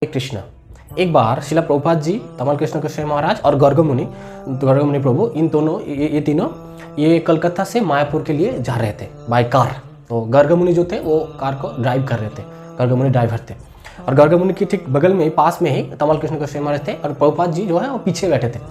कृष्ण। एक बार शिला प्रभुपाद जी, तमाल कृष्ण गोस्वामी महाराज और गर्गमुनि प्रभु, इन दोनों ये तीनों ये कलकत्ता से मायापुर के लिए जा रहे थे बाय कार। तो गर्गमुनि जो थे वो कार को ड्राइव कर रहे थे, गर्गमुनि ड्राइवर थे। और गर्गमुनि की ठीक बगल में पास में ही तमाल कृष्ण गोस्वामी महाराज थे और प्रभुपाद जी जो है वो पीछे बैठे थे।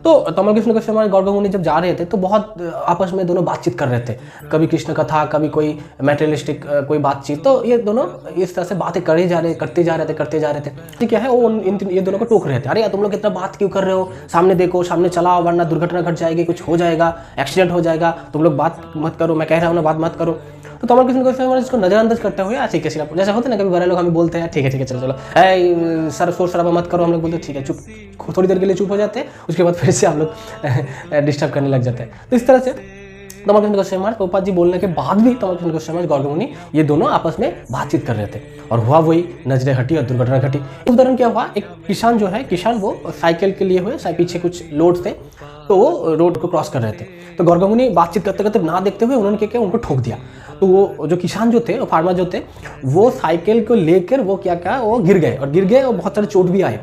तो तमाल कृष्ण गोस्वामी महाराज गर्गमुनि जब जा रहे थे तो बहुत आपस में दोनों बातचीत कर रहे थे, कभी कृष्ण कथा, कभी कोई मेटेरियलिस्टिक कोई बातचीत। तो ये दोनों इस तरह से बातें करते जा रहे थे। ठीक क्या है, वो ये दोनों को टोक रहे थे, अरे यार तुम लोग इतना बात क्यों कर रहे हो, सामने देखो, सामने चलाओ वरना दुर्घटना घट जाएगी, कुछ हो जाएगा, एक्सीडेंट हो जाएगा, तुम लोग बात मत करो, मैं कह रहा हूँ ना बात मत करो। तो तमाल कृष्ण गोस्वामी महाराज इसको नजरअंदाज करते हुए ठीक है, जैसे होते ना कभी बड़े लोग हमें बोलते हैं ठीक है चलो सर शोर शराबा मत करो, हम लोग बोलते ठीक है चुप, थोड़ी देर के लिए चुप हो जाते हैं, उसके बाद फिर से हम लोग डिस्टर्ब करने लग जाते हैं। तो इस तरह से तमाल कृष्ण गोस्वामी महाराज, प्रभुपाद जी बोलने के बाद भी तमाल कृष्ण गोस्वामी महाराज, गर्गमुनि ये दोनों आपस में बातचीत कर रहे थे और हुआ वही, नजरें हटी और दुर्घटना घटी। उस दौरान क्या हुआ, एक किसान जो है, किसान वो साइकिल के लिए हुए, पीछे कुछ लोड थे तो वो रोड को क्रॉस कर रहे थे। तो गर्गमुनि बातचीत करते करते ना देखते हुए उन्होंने क्या उनको ठोक दिया। तो वो जो किसान जो थे, वो फार्मर जो थे, वो साइकिल को लेकर वो क्या वो गिर गए और बहुत सारे चोट भी आए।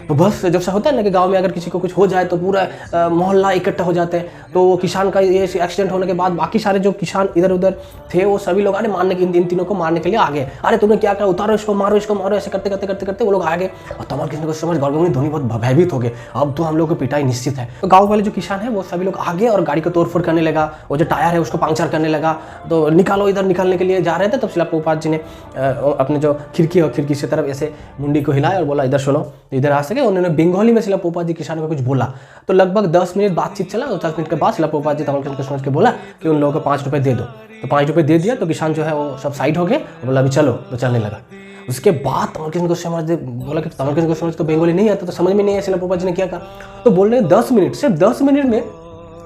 तो बस जब से होता है ना कि गांव में अगर किसी को कुछ हो जाए तो पूरा मोहल्ला इकट्ठा हो जाते हैं। तो वो किसान का ये एक्सीडेंट होने के बाद बाकी सारे जो किसान इधर उधर थे वो सभी लोग अरे मारने के इन तीनों को मारने के लिए आ गए, अरे तुमने क्या करा, उतारो इसको, मारो इसको, मारो, ऐसे करते करते वो लोग आ गए। और तमाल कृष्ण गोस्वामी गर्गमुनि दोनों बहुत भयभीत हो गए, अब तो हम लोग को पिटाई निश्चित है। तो गाँव वाले जो किसान है वो सभी लोग आ गए और गाड़ी को तोड़फोड़ करने लगा, वो जो टायर है उसको पंक्चर करने लगा। तो निकालो, इधर निकालने के लिए जा रहे थे। तब शिला प्रभुपाद जी ने अपने जो खिड़की से तरफ ऐसे मुंडी को हिलाया और बोला इधर सुनो, इधर आ सके। उन्होंने बंगाली में शिला प्रभुपाद जी किसान को कुछ बोला। तो लगभग 10 मिनट बातचीत चला। 10 मिनट के बाद शिला प्रभुपाद जी तमाल कृष्ण गोस्वामी के बोला कि उन लोगों को 5 रुपए दे दो। तो 5 रुपए दे दिया। तो किसान जो है वो सब साइड हो गए, बोला अभी चलो, तो चलने लगा। उसके बाद तमाल कृष्ण गोस्वामी महाराज बोला कि तमाल कृष्ण गोस्वामी को बंगाली नहीं आता, तो समझ में नहीं आया शिला प्रभुपाद जी ने क्या कहा। तो बोल रहे 10 मिनट, सिर्फ 10 मिनट में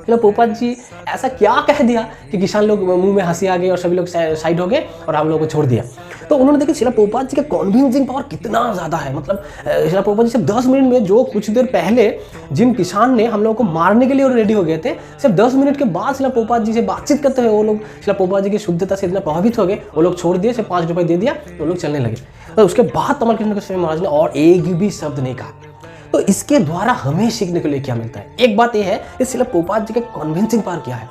शिला प्रभुपाद जी ऐसा क्या कह दिया कि किसान लोग मुंह में हंसी आ गई और सभी लोग साइड हो गए और हम लोगों को छोड़ दिया। तो उन्होंने देखा शिला प्रभुपाद जी का कॉन्विंसिंग पावर कितना ज़्यादा है। मतलब शिला प्रभुपाद जी सिर्फ 10 मिनट में, जो कुछ देर पहले जिन किसान ने हम लोगों को मारने के लिए रेडी हो गए थे, सिर्फ 10 मिनट के बाद शिला प्रभुपाद जी से बातचीत करते हुए वो लोग शिला प्रभुपाद जी की शुद्धता से इतना प्रभावित हो गए, वो लोग छोड़ दिए, सिर्फ 5 रुपए दे दिया तो लोग चलने लगे। तो उसके बाद तमाल कृष्ण गोस्वामी महाराज ने और एक भी शब्द नहीं कहा। तो इसके द्वारा हमें सीखने के लिए क्या मिलता है? एक बात यह है कि शिला प्रभुपाद जी का कन्विंसिंग पावर क्या है,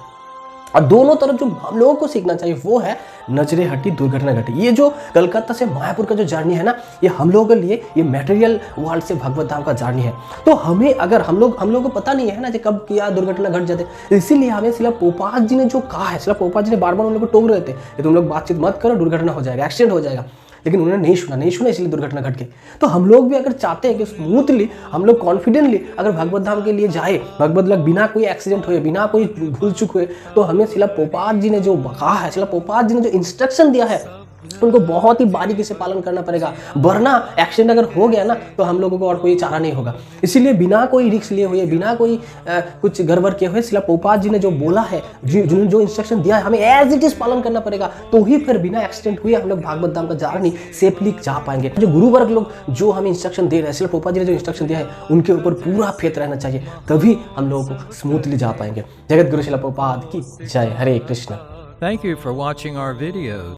और दोनों तरफ जो हम लोगों को सीखना चाहिए वो है नजरें हटी दुर्घटना घटी। ये जो कलकत्ता से मायापुर का जो जर्नी है ना, ये हम लोगों के लिए ये मटेरियल वर्ल्ड से भगवत धाम का जर्नी है। तो हमें अगर हम लोग को पता नहीं है ना कि कब क्या दुर्घटना घट जाते, इसीलिए हमें शिला प्रभुपाद जी ने जो कहा है, शिला प्रभुपाद जी ने बार बार उन लोगों को टोक रहे थे कि तुम लोग बातचीत मत करो, दुर्घटना हो जाएगा, एक्सीडेंट हो जाएगा। लेकिन उन्होंने नहीं सुना, इसलिए दुर्घटना घट गई। तो हम लोग भी अगर चाहते हैं कि स्मूथली, हम लोग कॉन्फिडेंटली अगर भगवत धाम के लिए जाए, भगवत लग बिना कोई एक्सीडेंट हुए, बिना कोई भूल चूक हुए, तो हमें शिला प्रभुपाद जी ने जो कहा है, शिला प्रभुपाद जी ने जो इंस्ट्रक्शन दिया है, उनको बहुत ही बारीकी से पालन करना पड़ेगा। वरना एक्सीडेंट अगर हो गया ना तो हम लोगों को और कोई चारा नहीं होगा। इसीलिए बिना कोई रिस्क लिए हुए, बिना कोई कुछ गड़बड़ किए हुए, शिला प्रभुपाद जी ने जो बोला है, जो इंस्ट्रक्शन दिया है, हमें एज इट इज पालन करना पड़ेगा। तो ही फिर बिना एक्सीडेंट हुए हम लोग भागवत धाम का जर्नी सेफली जा पाएंगे। जो गुरु वर्ग लोग जो हमें इंस्ट्रक्शन दे रहे हैं, शिला प्रभुपाद जी ने जो इंस्ट्रक्शन दिया है, उनके ऊपर पूरा फेथ रहना चाहिए, तभी हम लोगों को स्मूथली जा पाएंगे। जगत गुरु शिला प्रभुपाद की जय। हरे Krishna. Thank you for watching our videos.